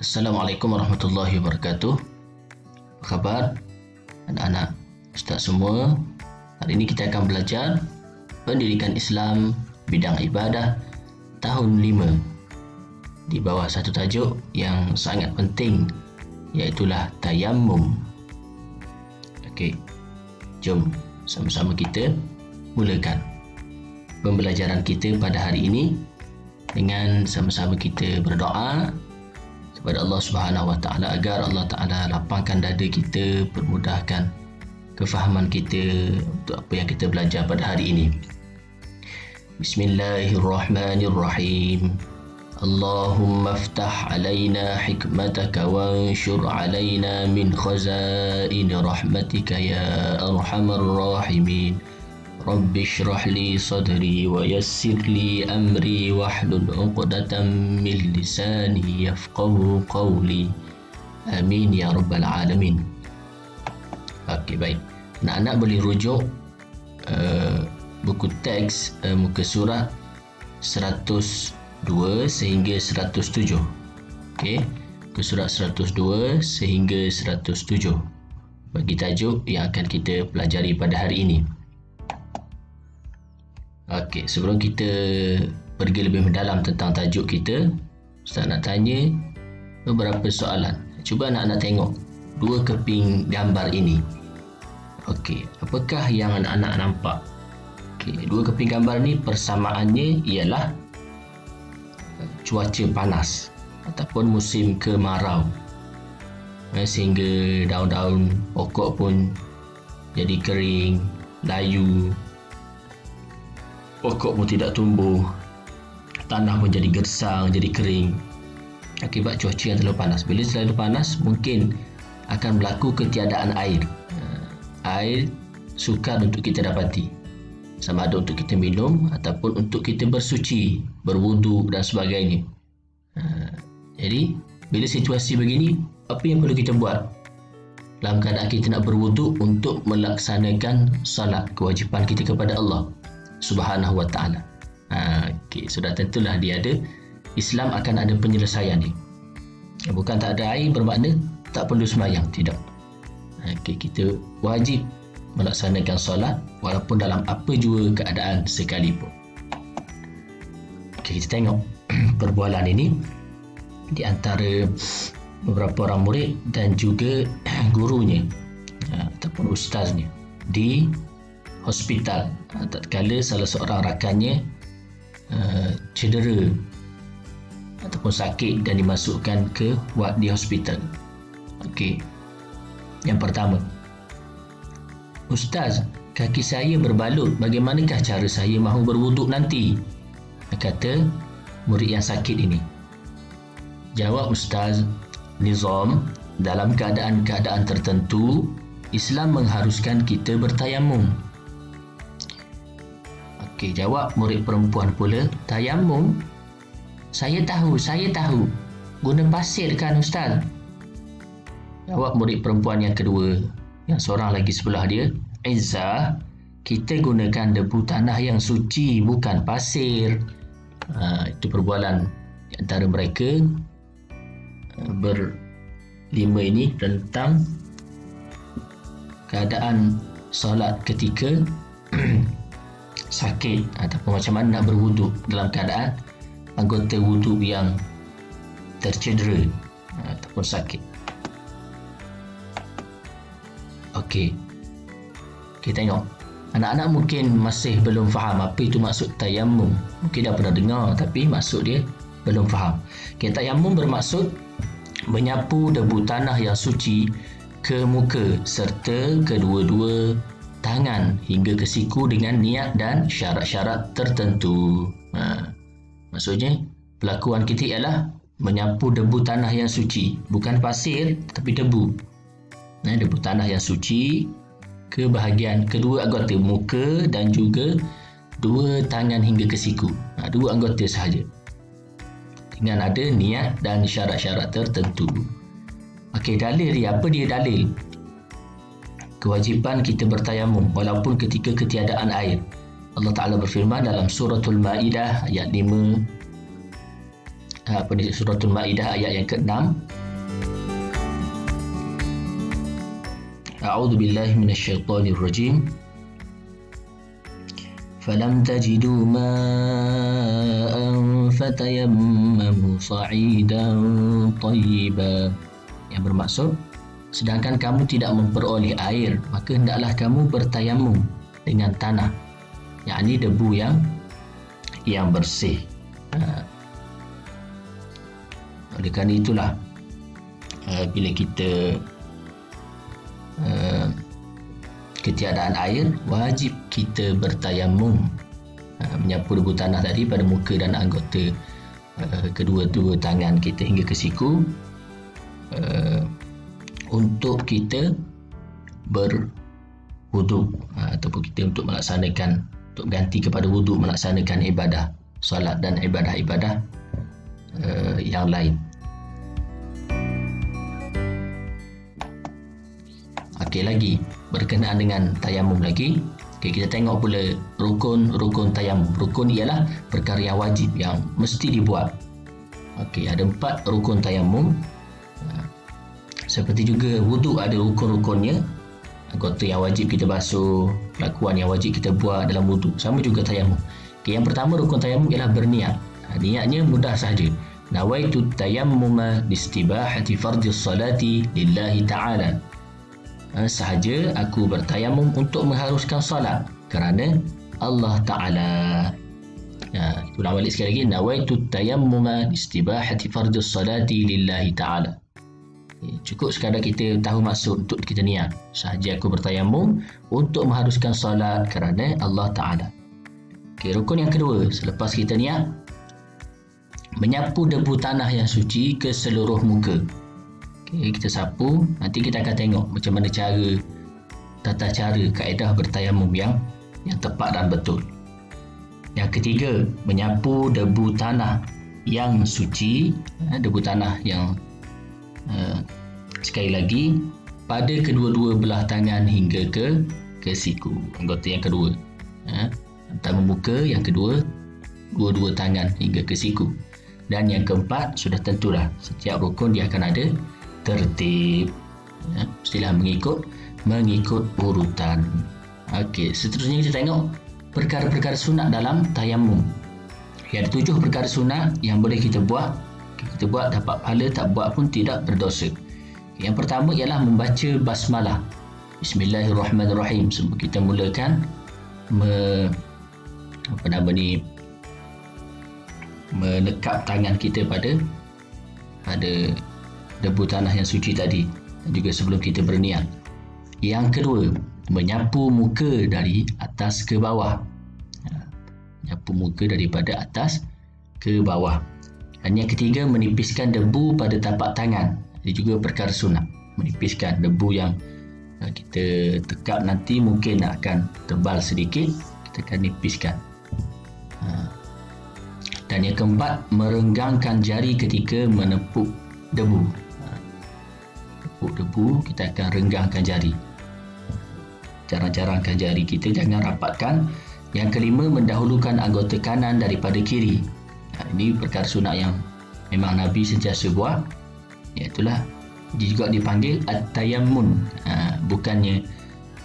Assalamualaikum warahmatullahi wabarakatuh. Apa khabar anak-anak Ustaz semua? Hari ini kita akan belajar pendidikan Islam bidang ibadah tahun 5 di bawah satu tajuk yang sangat penting, iaitulah tayammum. Okey, jom sama-sama kita mulakan pembelajaran kita pada hari ini dengan sama-sama kita berdoa kepada Allah Subhanahu Wa Taala agar Allah Taala lapangkan dada kita, permudahkan kefahaman kita untuk apa yang kita belajar pada hari ini. Bismillahirrahmanirrahim. Allahumma aftah alaina hikmataka wanshur alaina min khazain rahmatika ya arhamar rahimin. Rabbi shrah li sadri wa yassir li amri wahlul 'uqdatam min lisani yafqahu qawli. Amin ya rabbal alamin. Okey, baik. Anak-anak boleh rujuk buku teks muka surat 102 sehingga 107. Okey, muka surat 102 sehingga 107 bagi tajuk yang akan kita pelajari pada hari ini. Okey, sebelum kita pergi lebih mendalam tentang tajuk kita, Ustaz nak tanya beberapa soalan. Cuba anak-anak tengok dua keping gambar ini. Okey, apakah yang anak-anak nampak? Okey, dua keping gambar ni persamaannya ialah cuaca panas ataupun musim kemarau, sehingga daun-daun pokok pun jadi kering, layu, pokok pun tidak tumbuh, tanah pun jadi gersang, jadi kering akibat cuaca yang terlalu panas. Bila terlalu panas, mungkin akan berlaku ketiadaan air. Air sukar untuk kita dapati, sama ada untuk kita minum ataupun untuk kita bersuci, berwudu dan sebagainya. Jadi bila situasi begini, apa yang perlu kita buat dalam keadaan kita nak berwudu untuk melaksanakan salat, kewajipan kita kepada Allah Subhanahu Wa Taala? Okey, sudah tentulah dia ada, Islam akan ada penyelesaian dia. Bukan tak ada air bermakna tak perlu sembahyang, tidak. Okey, kita wajib melaksanakan solat walaupun dalam apa jua keadaan sekalipun. Okey, kita tengok perbualan ini di antara beberapa orang murid dan juga gurunya ataupun ustaznya di hospital tatkala salah seorang rakannya cedera ataupun sakit dan dimasukkan ke ward di hospital. Okey, yang pertama, Ustaz, kaki saya berbalut, bagaimanakah cara saya mahu berwuduk nanti? Kata murid yang sakit ini. Jawab Ustaz, nizam dalam keadaan-keadaan tertentu Islam mengharuskan kita bertayamum. Okey, jawab murid perempuan pula, tayamum? Saya tahu. Guna pasir kan Ustaz? Jawab murid perempuan yang kedua, yang seorang lagi sebelah dia, Izzah, kita gunakan debu tanah yang suci, bukan pasir. Itu perbualan di antara mereka berlima ini tentang keadaan solat ketika sakit ataupun macam mana nak berwuduk dalam keadaan anggota wuduk yang tercedera ataupun sakit. Okey, kita tengok. Anak-anak mungkin masih belum faham apa itu maksud tayammum. Mungkin dah pernah dengar tapi maksud dia belum faham. Okay, tayammum bermaksud menyapu debu tanah yang suci ke muka serta kedua-dua tangan hingga ke siku dengan niat dan syarat-syarat tertentu. Maksudnya pelakuan kita ialah menyapu debu tanah yang suci, bukan pasir tapi debu. Debu tanah yang suci ke bahagian kedua anggota muka dan juga dua tangan hingga ke siku. Dua anggota sahaja, dengan ada niat dan syarat-syarat tertentu. Okey, dalil dia, apa dia dalil? Kewajipan kita bertayamum walaupun ketika ketiadaan air. Allah Ta'ala berfirman dalam suratul Ma'idah ayat 5 Suratul Maidah ayat yang ke-6. A'udzu billahi minasyaitonir rajim. Falam tajidu ma'an fatayammamu sa'idan tayyiban. Yang bermaksud, sedangkan kamu tidak memperoleh air, maka hendaklah kamu bertayamum dengan tanah, yakni debu yang bersih. Oleh kerana itulah bila kita ketiadaan air, wajib kita bertayamum, menyapu debu tanah tadi pada muka dan anggota kedua-dua tangan kita hingga ke siku, untuk kita berwuduk, ataupun kita untuk melaksanakan, untuk ganti kepada wuduk, melaksanakan ibadah solat dan ibadah-ibadah yang lain. Okey, lagi berkenaan dengan tayamum lagi. Okey, kita tengok pula rukun tayamum. Rukun ialah perkara yang wajib yang mesti dibuat. Okey, ada 4 rukun tayamum. Seperti juga wuduk ada rukun-rukunnya. Anggota yang wajib kita basuh, kelakuan yang wajib kita buat dalam wuduk. Sama juga tayamum. Okey, yang pertama rukun tayamum ialah berniat. Niatnya mudah sahaja. Nawaitu tayammuma listibahati fardhis salati lillahi ta'ala. Sahaja aku bertayamum untuk mengharuskan solat kerana Allah Ta'ala. Ulang balik sekali lagi. Nawaitu tayammuma listibahati fardhis salati lillahi ta'ala. Cukup sekadar kita tahu maksud untuk kita niat. Sahaja aku bertayamum untuk mengharuskan solat kerana Allah Ta'ala. Okay, rukun yang kedua, selepas kita niat, menyapu debu tanah yang suci ke seluruh muka. Okay, kita sapu, nanti kita akan tengok macam mana tata cara kaedah bertayamum yang tepat dan betul. Yang ketiga, menyapu debu tanah yang suci, debu tanah yang sekali lagi pada kedua-dua belah tangan hingga ke siku. Anggota yang kedua, pertama muka, yang kedua dua-dua tangan hingga ke siku. Dan yang keempat, sudah tentulah setiap rukun dia akan ada tertib, mestilah mengikut urutan. Okey, seterusnya kita tengok perkara-perkara sunat dalam tayamum. Ada 7 perkara sunat yang boleh kita buat. Kita buat dapat pahala, tak buat pun tidak berdosa. Yang pertama ialah membaca basmalah. Bismillahirrahmanirrahim. Sebelum kita mulakan menekap tangan kita pada debu tanah yang suci tadi, dan juga sebelum kita berniat. Yang kedua, menyapu muka dari atas ke bawah. Menyapu muka daripada atas ke bawah. Dan yang ketiga, menipiskan debu pada tapak tangan. Ini juga perkara sunat. Menipiskan debu yang kita tekap nanti mungkin akan tebal sedikit, kita akan nipiskan. Dan yang keempat, merenggangkan jari ketika menepuk debu. Debu, kita akan renggangkan jari. Jarang-jarangkan jari kita, jangan rapatkan. Yang kelima, mendahulukan anggota kanan daripada kiri. Ini perkara sunat yang memang Nabi sentiasa buat. Iaitulah, dia juga dipanggil at-tayammun. Bukannya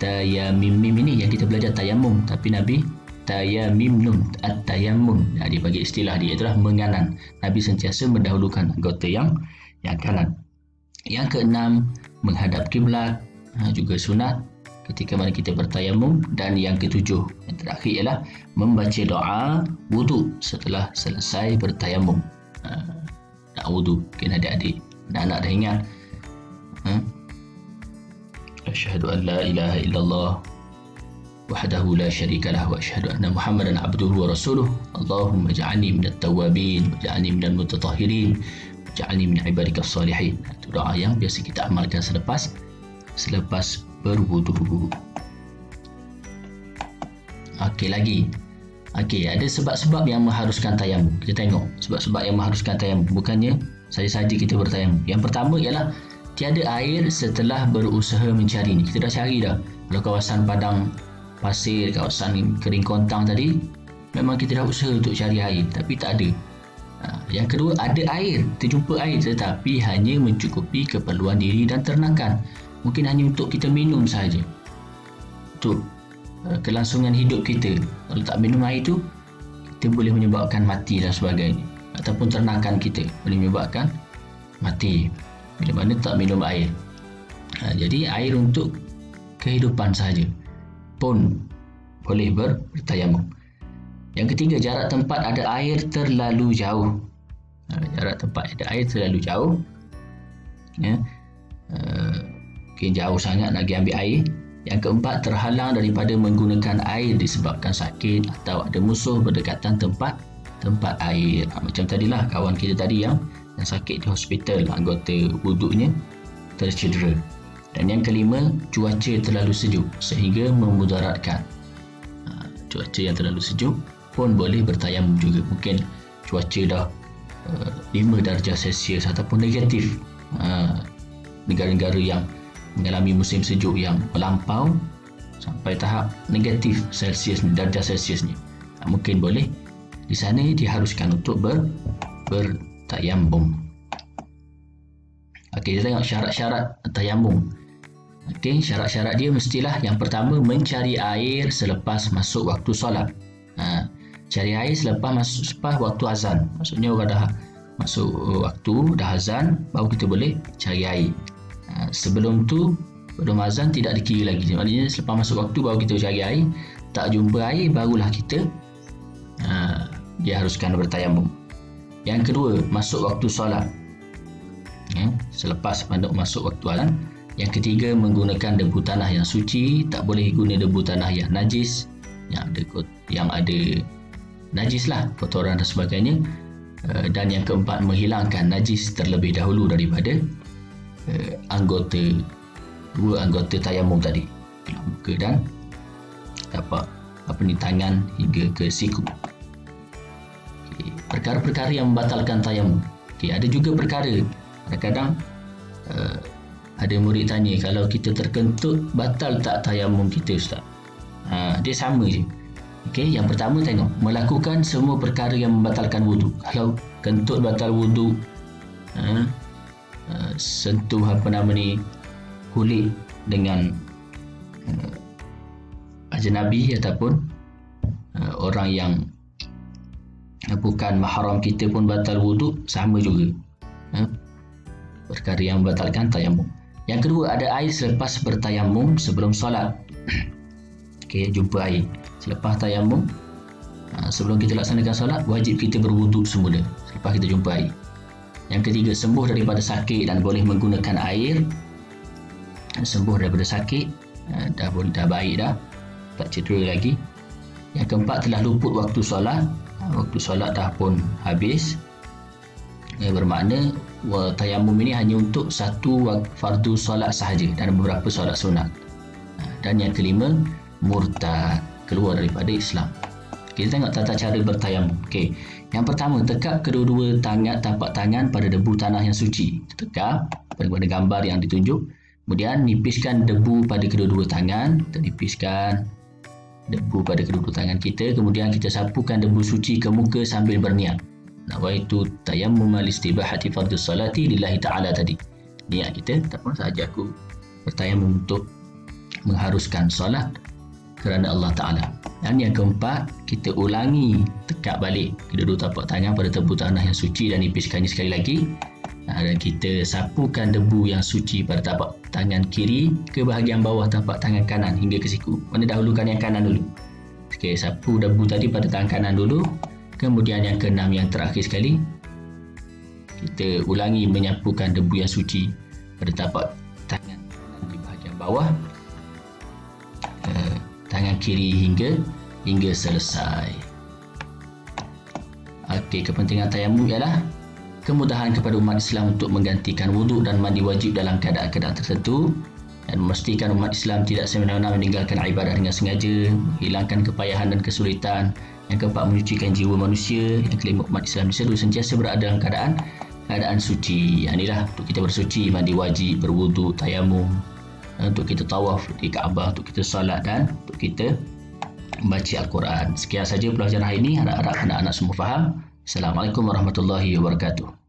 tayamim ini yang kita belajar tayamum, tapi Nabi tayamimnun, at-tayammun. Dia bagi istilah dia, itulah menganan. Nabi sentiasa mendahulukan anggota yang kanan. Yang keenam, menghadap kiblat, juga sunat ketika mana kita bertayamum. Dan yang ketujuh, yang terakhir ialah membaca doa wuduk setelah selesai bertayamum. Nak wuduk, mungkin adik-adik anak-anak dah ingat, asyhadu an la ilaha illallah wahdahu la syarika lah wa asyhadu anna muhammadan abduhu wa rasuluh. Allahumma ja'alni minat tawabin wa ja'alni minal mutatahhirin wa ja'alni min ibadikas salihin. Itu doa yang biasa kita amalkan selepas berwudu. Okey, lagi. Okey, ada sebab-sebab yang mengharuskan tayamum. Kita tengok sebab-sebab yang mengharuskan tayamum. Bukannya saja-saja kita bertayamum. Yang pertama ialah tiada air setelah berusaha mencarinya. Kita dah cari dah. Kalau kawasan padang pasir, kawasan kering kontang tadi, memang kita dah usaha untuk cari air, tapi tak ada. Yang kedua, ada air, terjumpa air tetapi hanya mencukupi keperluan diri dan ternakan. Mungkin hanya untuk kita minum sahaja, untuk kelangsungan hidup kita. Kalau tak minum air tu, kita boleh menyebabkan mati dan sebagainya, ataupun ternakan kita boleh menyebabkan mati bila mana tak minum air. Jadi air untuk kehidupan sahaja pun boleh bertayamum. Yang ketiga, jarak tempat ada air terlalu jauh. Jarak tempat ada air terlalu jauh, mungkin jauh sangat nak pergi ambil air. Yang keempat, terhalang daripada menggunakan air disebabkan sakit atau ada musuh berdekatan tempat air. Macam tadilah kawan kita tadi yang sakit di hospital, anggota wuduknya tercedera. Dan yang kelima, cuaca terlalu sejuk sehingga memudaratkan. Cuaca yang terlalu sejuk pun boleh bertayamum juga. Mungkin cuaca dah 5 darjah Celsius ataupun negatif. Negara-negara yang mengalami musim sejuk yang melampau sampai tahap negatif Celsius, darjah Celsius ni, mungkin boleh di sana diharuskan untuk bertayamum. Okey, kita tengok syarat-syarat tayamum. Okey, syarat-syarat dia mestilah yang pertama, mencari air selepas masuk waktu solat. Cari air selepas waktu azan. Maksudnya orang dah masuk waktu, dah azan, baru kita boleh cari air. Sebelum tu, belum azan, tidak dikira lagi. Maknanya selepas masuk waktu baru kita cari air. Tak jumpa air, barulah kita diharuskan bertayamum. Yang kedua, masuk waktu solat. Selepas masuk waktu azan. Yang ketiga, menggunakan debu tanah yang suci. Tak boleh guna debu tanah yang najis, yang ada najis lah, kotoran dan sebagainya. Dan yang keempat, menghilangkan najis terlebih dahulu daripada dua anggota tayamum tadi, muka dan tangan hingga ke siku. Perkara-perkara yang membatalkan tayamum. Ada juga perkara, kadang-kadang ada murid tanya, kalau kita terkentut batal tak tayamum kita, Ustaz? Dia sama je. Yang pertama, tengok melakukan semua perkara yang membatalkan wuduk. Kalau kentut batal wuduk, sentuh kulit dengan ajnabi ataupun orang yang bukan mahram kita pun batal wuduk, sama juga. Perkara yang membatalkan tayamum. Yang kedua, ada air selepas bertayamum sebelum solat. Jumpa air selepas tayamum, sebelum kita laksanakan solat, wajib kita berwuduk semula selepas kita jumpa air. Yang ketiga, sembuh daripada sakit dan boleh menggunakan air. Sembuh daripada sakit, dah baik dah, tak cedera lagi. Yang keempat, telah luput waktu solat. Waktu solat dah pun habis. Bermakna tayamum ini hanya untuk satu fardu solat sahaja dan beberapa solat sunat. Dan yang kelima, murtad, keluar daripada Islam. Kita tengok tata cara bertayamum. Yang pertama, tekap kedua-dua tapak tangan pada debu tanah yang suci. Tekap pada gambar yang ditunjuk. Kemudian nipiskan debu pada kedua-dua tangan. Kita nipiskan debu pada kedua-dua tangan kita. Kemudian kita sapukan debu suci ke muka sambil berniat. Nawaitu tayammum al-istibahati fardhus salati lillahi ta'ala tadi. Niat kita, tak apa sahaja aku bertayamum untuk mengharuskan solat kerana Allah Ta'ala. Dan yang keempat, kita ulangi tekap balik kedua-dua tapak tangan pada tebu tanah yang suci dan nipiskannya sekali lagi. Dan kita sapukan debu yang suci pada tapak tangan kiri ke bahagian bawah tapak tangan kanan hingga ke siku. Mana dahulukan yang kanan dulu. Sapu debu tadi pada tangan kanan dulu. Kemudian yang keenam, yang terakhir sekali, kita ulangi menyapukan debu yang suci pada tapak tangan di bahagian bawah tangan kiri hingga selesai. Kepentingan tayamum ialah kemudahan kepada umat Islam untuk menggantikan wuduk dan mandi wajib dalam keadaan-keadaan tertentu, dan memastikan umat Islam tidak semena-mena meninggalkan ibadah dengan sengaja, menghilangkan kepayahan dan kesulitan. Yang keempat, menyucikan jiwa manusia. Yang kelima, umat Islam sentiasa berada dalam keadaan suci. Inilah untuk kita bersuci, mandi wajib, berwuduk, tayamum, untuk kita tawaf di Kaabah, untuk kita salat dan untuk kita membaca Al-Quran. Sekian saja pelajaran hari ini. Harap anak-anak semua faham. Assalamualaikum warahmatullahi wabarakatuh.